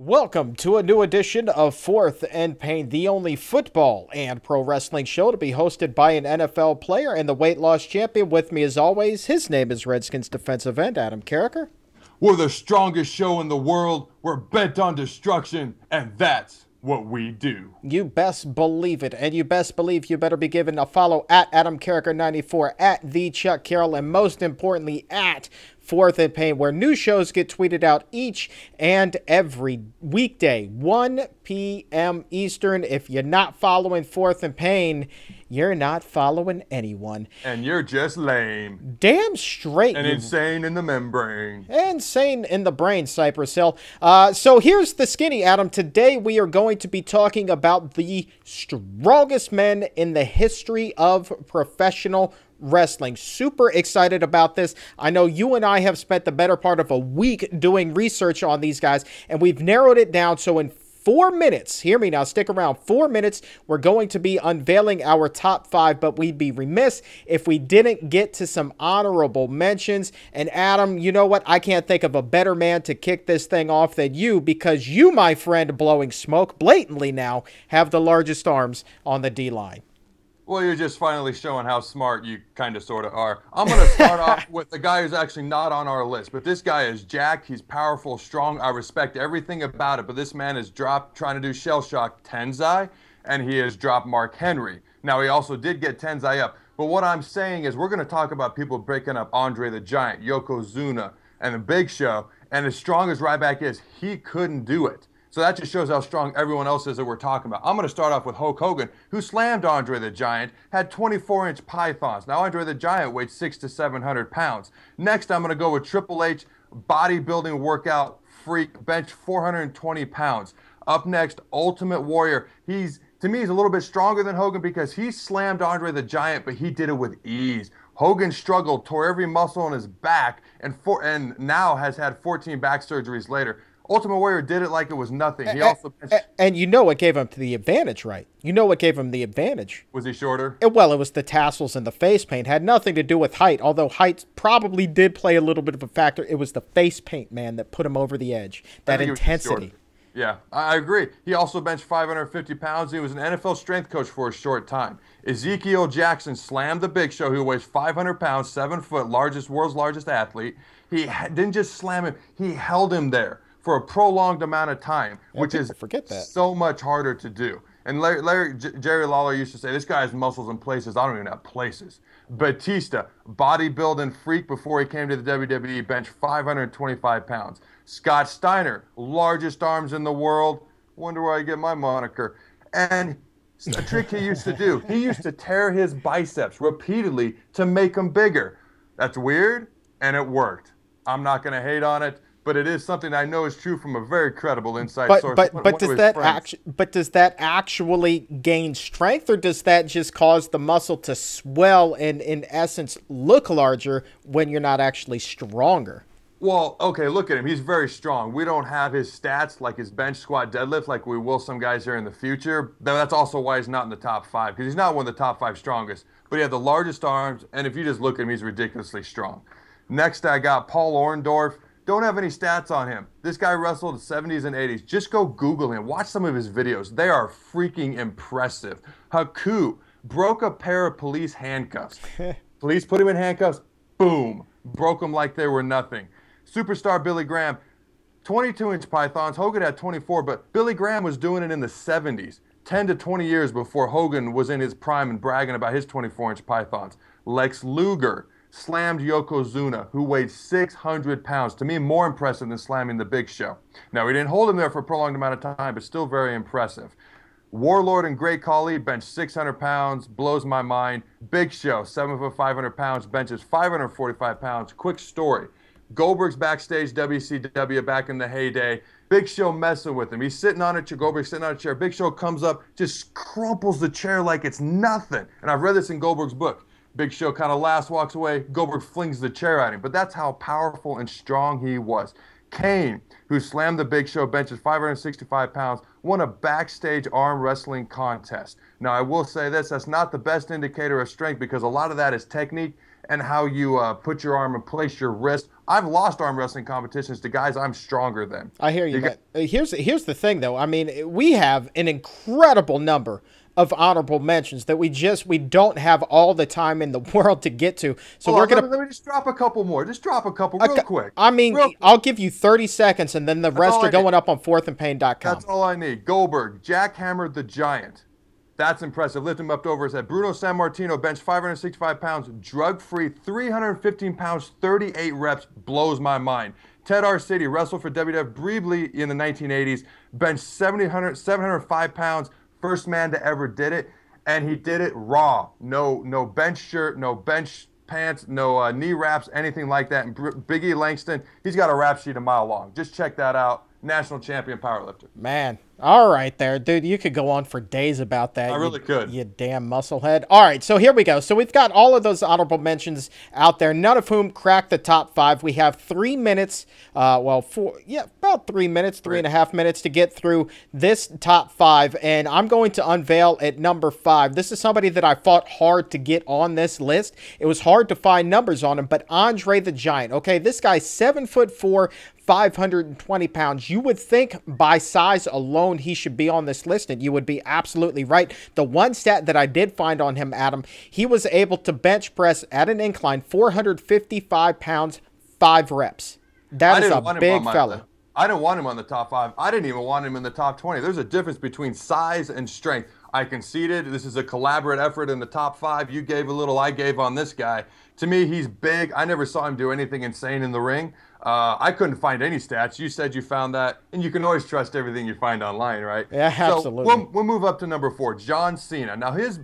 Welcome to a new edition of Fourth and Pain, the only football and pro wrestling show to be hosted by an NFL player and the weight loss champion. With me as always, his name is Redskins defensive end Adam Carricker. We're the strongest show in the world. We're bent on destruction, and that's what we do. You best believe it, and you best believe you better be given a follow at Adam Carricker94, at the Chuck Carroll, and most importantly at Fourth and Pain, where new shows get tweeted out each and every weekday, 1 p.m. Eastern. If you're not following Fourth and Pain, you're not following anyone. And you're just lame. Damn straight. And insane in the membrane. Insane in the brain, Cypress Hill. So here's the skinny, Adam. Today we are going to be talking about the strongest men in the history of professional wrestling. Super excited about this. I know you and I have spent the better part of a week doing research on these guys, and we've narrowed it down. So in 4 minutes, hear me now, stick around, 4 minutes, we're going to be unveiling our top 5, but we'd be remiss if we didn't get to some honorable mentions. And Adam, you know what? I can't think of a better man to kick this thing off than you, because you, my friend, blowing smoke blatantly now, have the largest arms on the D-line. Well, you're just finally showing how smart you kind of sort of are. I'm going to start off with the guy who's actually not on our list, but this guy is jacked. He's powerful, strong. I respect everything about it, but this man has dropped, trying to do shell shock, Tenzai, and he has dropped Mark Henry. Now, he also did get Tenzai up, but what I'm saying is we're going to talk about people breaking up Andre the Giant, Yokozuna, and the Big Show, and as strong as Ryback is, he couldn't do it. So that just shows how strong everyone else is that we're talking about. I'm going to start off with Hulk Hogan, who slammed Andre the Giant, had 24-inch pythons. Now, Andre the Giant weighed 600 to 700 pounds. Next, I'm going to go with Triple H, bodybuilding workout freak, bench 420 pounds. Up next, Ultimate Warrior. To me, he's a little bit stronger than Hogan because he slammed Andre the Giant, but he did it with ease. Hogan struggled, tore every muscle on his back, and now has had 14 back surgeries later. Ultimate Warrior did it like it was nothing. He also and you know what gave him the advantage, right? You know what gave him the advantage. Was he shorter? Well, it was the tassels and the face paint. Had nothing to do with height, although height probably did play a little bit of a factor. It was the face paint, man, that put him over the edge. That intensity. Yeah, I agree. He also benched 550 pounds. He was an NFL strength coach for a short time. Ezekiel Jackson slammed the Big Show, who weighs 500 pounds, 7 foot, world's largest athlete. He didn't just slam him, he held him there for a prolonged amount of time, which is so much harder to do. And Jerry Lawler used to say, this guy has muscles in places I don't even have places. Batista, bodybuilding freak before he came to the WWE, benched 525 pounds. Scott Steiner, largest arms in the world. Wonder where I get my moniker. And a trick he used to do, he used to tear his biceps repeatedly to make them bigger. That's weird, and it worked. I'm not going to hate on it, but it is something I know is true from a very credible inside source. But does that actually gain strength, or does that just cause the muscle to swell and, in essence, look larger when you're not actually stronger? Well, okay, look at him. He's very strong. We don't have his stats like his bench, squat, deadlift like we will some guys here in the future. That's also why he's not in the top 5, because he's not one of the top 5 strongest. But he had the largest arms, and if you just look at him, he's ridiculously strong. Next, I got Paul Orndorf. Don't have any stats on him. This guy wrestled in the 70s and 80s. Just go Google him. Watch some of his videos. They are freaking impressive. Haku broke a pair of police handcuffs. Police put him in handcuffs. Boom. Broke them like they were nothing. Superstar Billy Graham, 22-inch pythons. Hogan had 24, but Billy Graham was doing it in the 70s. 10 to 20 years before Hogan was in his prime and bragging about his 24-inch pythons. Lex Luger slammed Yokozuna, who weighed 600 pounds. To me, more impressive than slamming the Big Show. Now, he didn't hold him there for a prolonged amount of time, but still very impressive. Warlord and Great Khali benched 600 pounds, blows my mind. Big Show, 7 foot 500 pounds, benches 545 pounds. Quick story. Goldberg's backstage, WCW back in the heyday. Big Show messing with him. He's sitting on a chair. Goldberg's sitting on a chair. Big Show comes up, just crumples the chair like it's nothing. And I've read this in Goldberg's book. Big Show kind of laughs, walks away. Goldberg flings the chair at him. But that's how powerful and strong he was. Kane, who slammed the Big Show, benches 565 pounds, won a backstage arm wrestling contest. Now, I will say this, that's not the best indicator of strength because a lot of that is technique and how you put your arm and place your wrist. I've lost arm wrestling competitions to guys I'm stronger than. I hear you, but here's the thing, though. I mean, we have an incredible number of honorable mentions that we don't have all the time in the world to get to. So let me just drop a couple more. Just drop a couple real quick. I mean, I'll give you 30 seconds, and then the rest are going up on fourthandpain.com. That's all I need. Goldberg, jackhammered the Giant. That's impressive. Lift him up over his head. Bruno Sammartino benched 565 pounds, drug-free, 315 pounds, 38 reps. Blows my mind. Ted Arcidi wrestled for WWF briefly in the 1980s, benched 705 pounds, first man to ever did it, and he did it raw. No bench shirt, no bench pants, no knee wraps, anything like that. And Big E Langston, he's got a rap sheet a mile long. Just check that out. National champion powerlifter. Man, all right there, dude. You could go on for days about that. I really could. You damn musclehead. All right, so here we go. So we've got all of those honorable mentions out there, none of whom cracked the top 5. We have 3 minutes, about 3 minutes, 3.5 minutes to get through this top 5, and I'm going to unveil at number 5. This is somebody that I fought hard to get on this list. It was hard to find numbers on him, but Andre the Giant. Okay, this guy's 7'4", 520 pounds. You would think by size alone he should be on this list, and you would be absolutely right. The one stat that I did find on him, Adam, he was able to bench press at an incline 455 pounds, 5 reps. That is a big fella. I didn't want him on the top 5. I didn't even want him in the top 20. There's a difference between size and strength. I conceded. This is a collaborative effort in the top 5. You gave a little, I gave on this guy. To me, he's big. I never saw him do anything insane in the ring. I couldn't find any stats. You said you found that, and you can always trust everything you find online, right? Yeah, absolutely. So we'll move up to number 4, John Cena. Now, his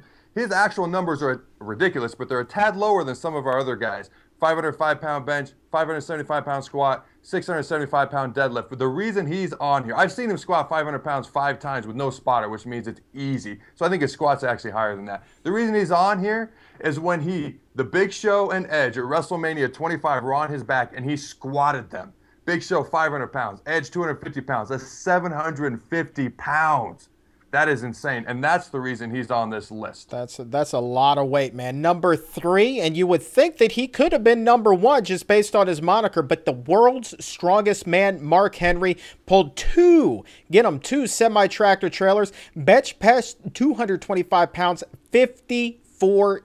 actual numbers are ridiculous, but they're a tad lower than some of our other guys. 505-pound bench, 575-pound squat, 675-pound deadlift. But the reason he's on here, I've seen him squat 500 pounds 5 times with no spotter, which means it's easy. So I think his squat's actually higher than that. The reason he's on here is when the Big Show and Edge at WrestleMania 25 were on his back, and he squatted them. Big Show 500 pounds, Edge 250 pounds. That's 750 pounds. That is insane, and that's the reason he's on this list. That's a lot of weight, man. Number 3, and you would think that he could have been number 1 just based on his moniker, but the world's strongest man, Mark Henry, pulled 2 semi-tractor trailers, bench pressed 225 pounds, 54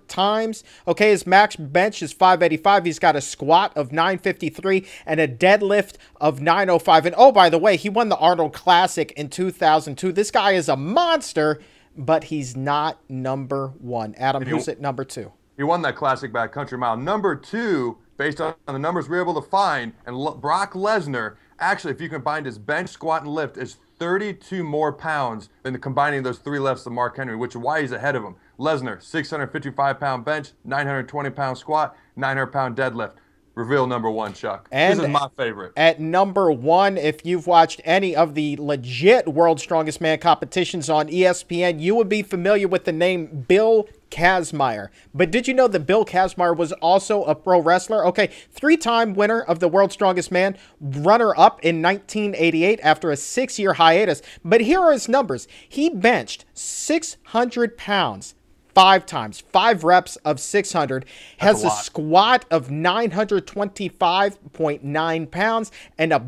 times. Okay, his max bench is 585. He's got a squat of 953 and a deadlift of 905. And oh, by the way, he won the Arnold Classic in 2002. This guy is a monster, but he's not number 1. Adam, who's at number 2? He won that Classic by a country mile. Number 2, based on the numbers we were able to find, and Brock Lesnar, actually, if you combine his bench, squat, and lift, is 32 more pounds than combining those 3 lifts of Mark Henry, which is why he's ahead of him. Lesnar, 655-pound bench, 920-pound squat, 900-pound deadlift. Reveal number 1, Chuck. And this is my favorite. At number 1, if you've watched any of the legit World's Strongest Man competitions on ESPN, you would be familiar with the name Bill Kazmaier. But did you know that Bill Kazmaier was also a pro wrestler? Okay, 3-time winner of the World's Strongest Man, runner-up in 1988 after a 6-year hiatus. But here are his numbers. He benched 600 pounds. 5 times, 5 reps of 600, has a squat of 925.9 pounds, and a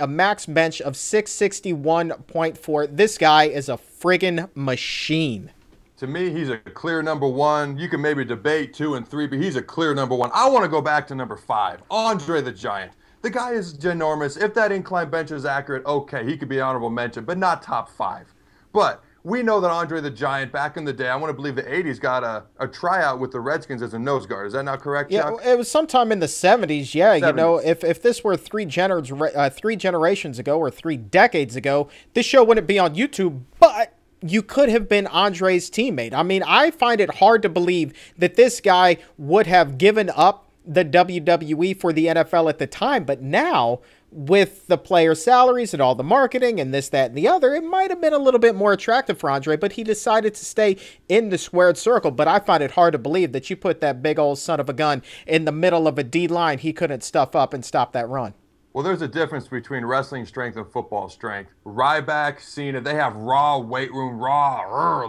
max bench of 661.4. This guy is a friggin' machine. To me, he's a clear number 1. You can maybe debate 2 and 3, but he's a clear number 1. I want to go back to number 5, Andre the Giant. The guy is ginormous. If that incline bench is accurate, okay, he could be honorable mention, but not top 5. But we know that Andre the Giant, back in the day, I want to believe the 80s, got a tryout with the Redskins as a nose guard. Is that not correct, Chuck? Yeah, it was sometime in the 70s. Yeah, 70s. You know, if this were 3 generations ago or 3 decades ago, this show wouldn't be on YouTube, but you could have been Andre's teammate. I mean, I find it hard to believe that this guy would have given up the WWE for the NFL at the time, but now, with the player salaries and all the marketing and this, that, and the other, it might have been a little bit more attractive for Andre, but he decided to stay in the squared circle. But I find it hard to believe that you put that big old son of a gun in the middle of a D line he couldn't stuff up and stop that run. Well, there's a difference between wrestling strength and football strength. Ryback, Cena, they have raw weight room,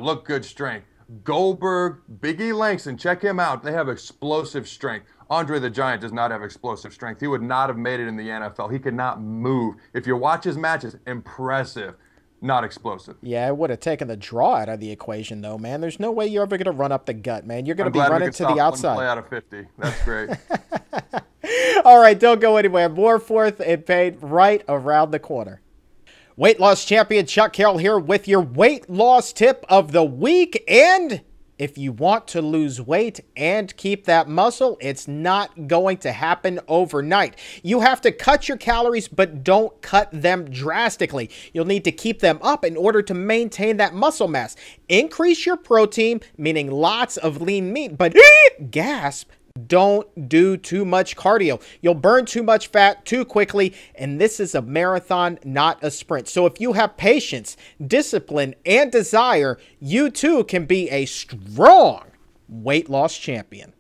look good strength. Goldberg, Big E Langston, check him out. They have explosive strength. Andre the Giant does not have explosive strength. He would not have made it in the NFL. He could not move. If you watch his matches, impressive, not explosive. Yeah, I would have taken the draw out of the equation, though, man. There's no way you're ever going to run up the gut, man. You're going to be running to the outside. Play out of 50. That's great. All right, don't go anywhere. More Fourth and Pain right around the corner. Weight loss champion Chuck Carroll here with your weight loss tip of the week. And if you want to lose weight and keep that muscle, it's not going to happen overnight. You have to cut your calories, but don't cut them drastically. You'll need to keep them up in order to maintain that muscle mass. Increase your protein, meaning lots of lean meat, but gasp, don't do too much cardio. You'll burn too much fat too quickly, and this is a marathon, not a sprint. So if you have patience, discipline, and desire, you too can be a strong weight loss champion.